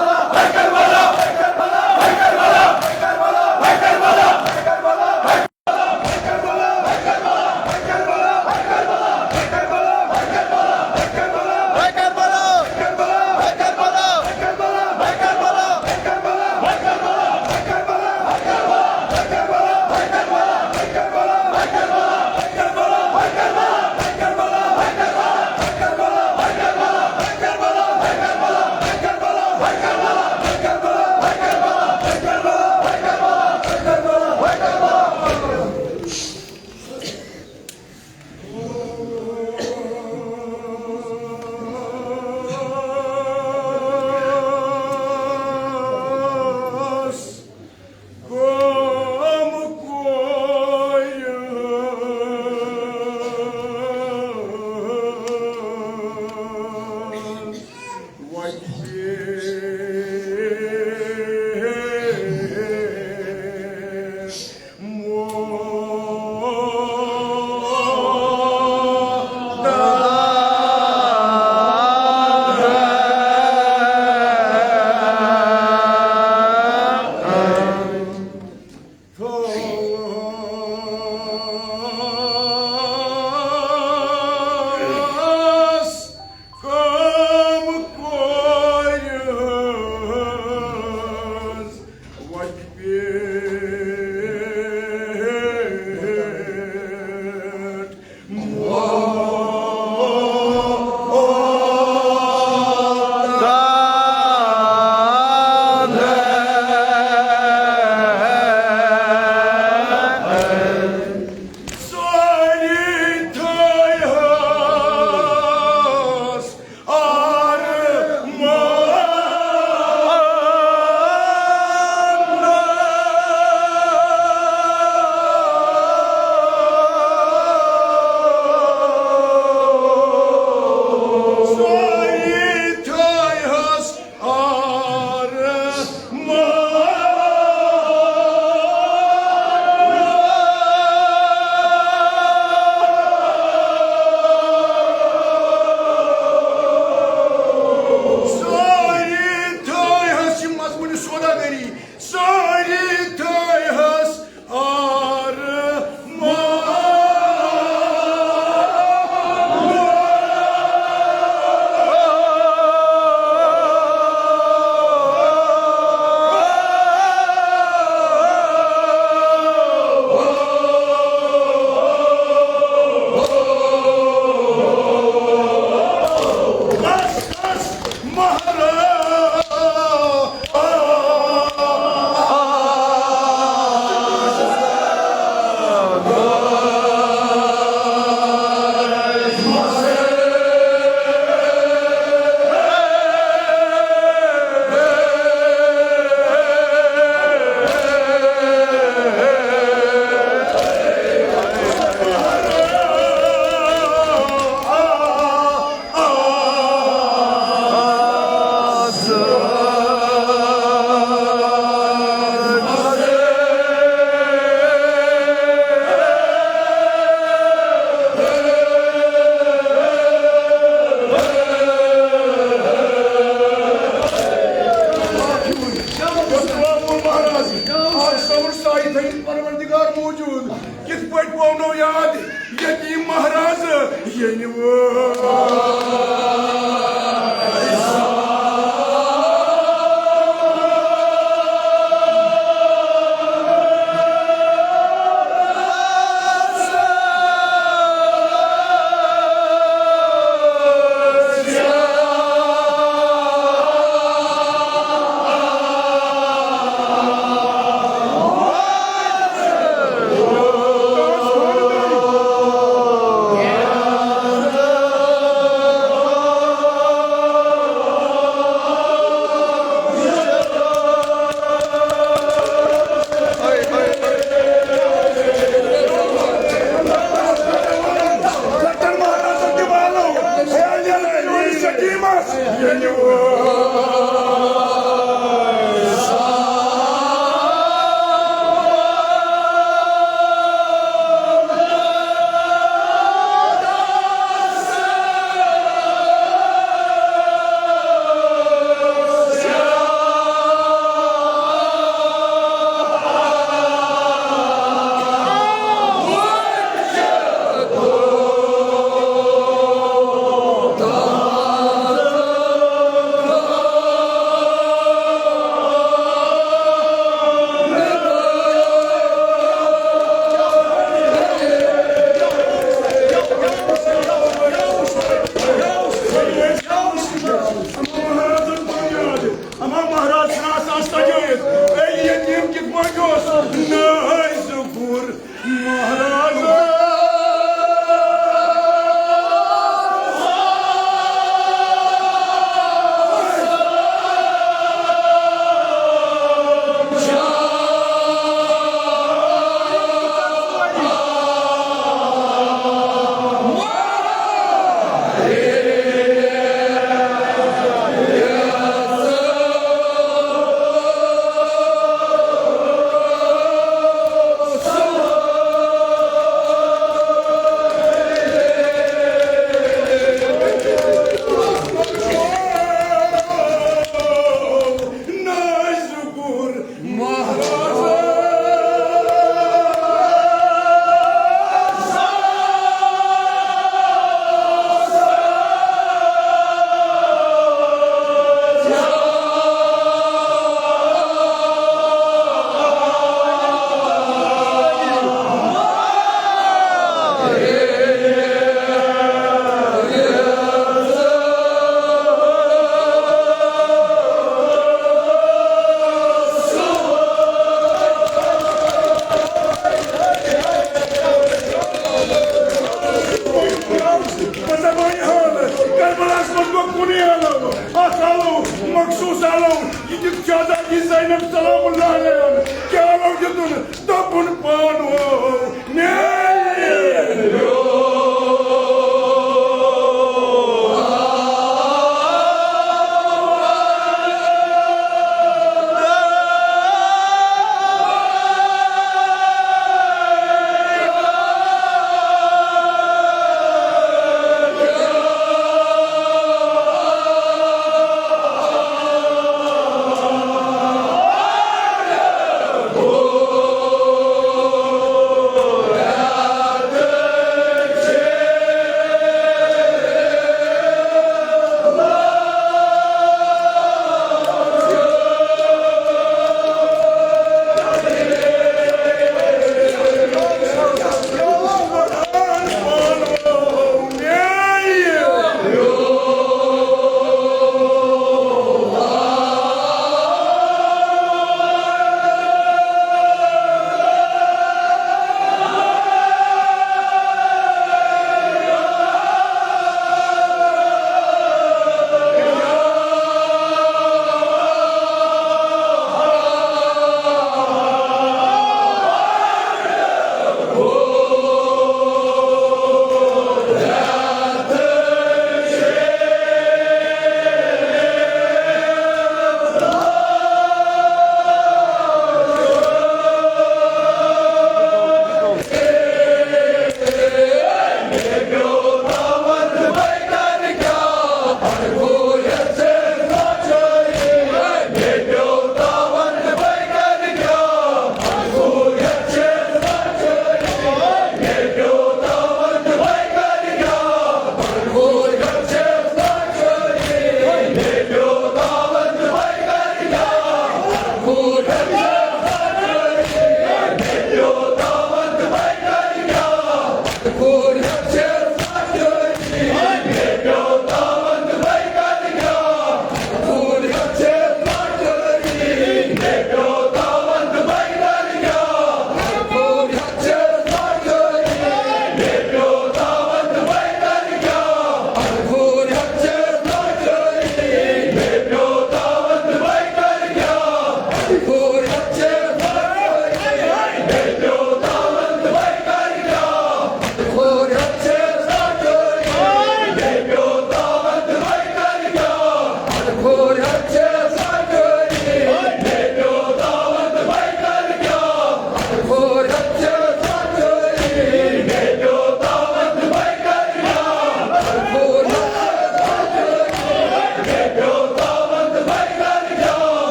Dimas!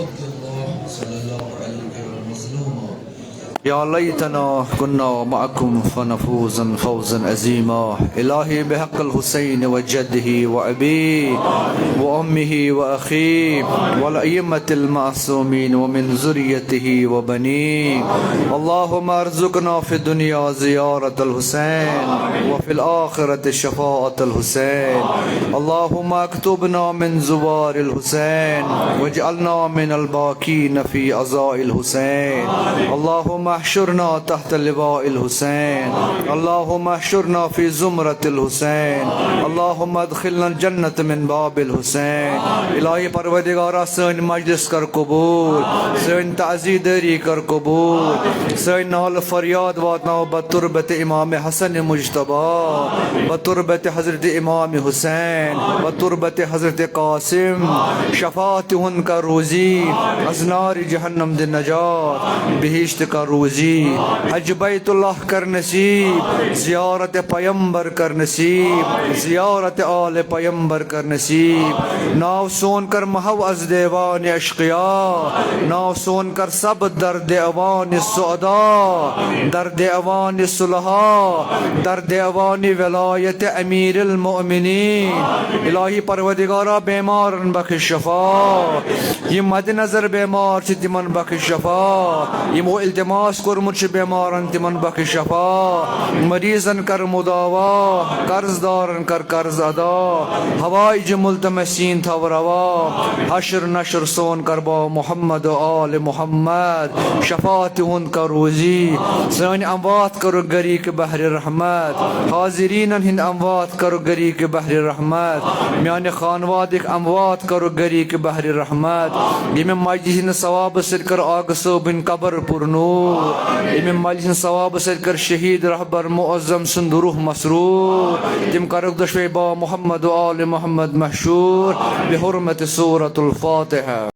عبد الله صلى الله عليه وسلم يا ليتنا كنا معكم فنفوز فوزا عظيما إلهي بحق الحسين وجده وأبيه وأمه وأخيه والأئمة المعصومين ومن ذريته وبنيه اللهم ارزقنا في الدنيا زيارة الحسين وفي الآخرة شفاعة الحسين اللهم اكتبنا من زوار الحسين واجعلنا من الباكين في عزاء الحسين اللهم احشرنا تحت لواء الحسين اللهم احشرنا في زمرة الحسين اللهم ادخلنا الجنة من باب الحسين إلهي پروردگارا سن مجلس کر قبول سن تعزیداری کر قبول سن نال فریاد واتنا بتربت امام حسن مجتبى بتربت حضرت امام حسین بتربت حضرت قاسم شفاعتهن کا روزی از نار جہنم دے نجات بہشت کا روزی حج بیت اللہ کر نصیب زیارت پیمبر کر نصیب زیارت آل پیمبر کر نصیب ناو سون کر محو از دیوان اشقیا ناو سون کر سب درد اوان سعدا درد اوان صلحا درد اوان ولایت امیر المؤمنین الہی پروردگارا بیمارن بخش شفا یہ مد نظر بیمار چھ تمن بخش شفا یمو التماس کورمت چھ بیمارن تمن بخش شفا مریضن کر مداوا قرض دارن کر قرض ادا حوائج ملتمسین تھو روا حشر نشر سون کر با محمد و آل محمد شفاعت ہن کا روزی سن اموات کرو گری کے بحر رحمت حاضرین ہند اموات کرو گری کے بحر رحمت میان خانوادک اموات کرو گری کے بحر رحمت یم مجلس ثواب سر کر آگ صوبن قبر پر نور یم مجلس ثواب سر کر شہید رہبر معظم سند روح مسرور تم کرک دشوی با محمد و آل محمد محشور بحرمت سورة الفاتحة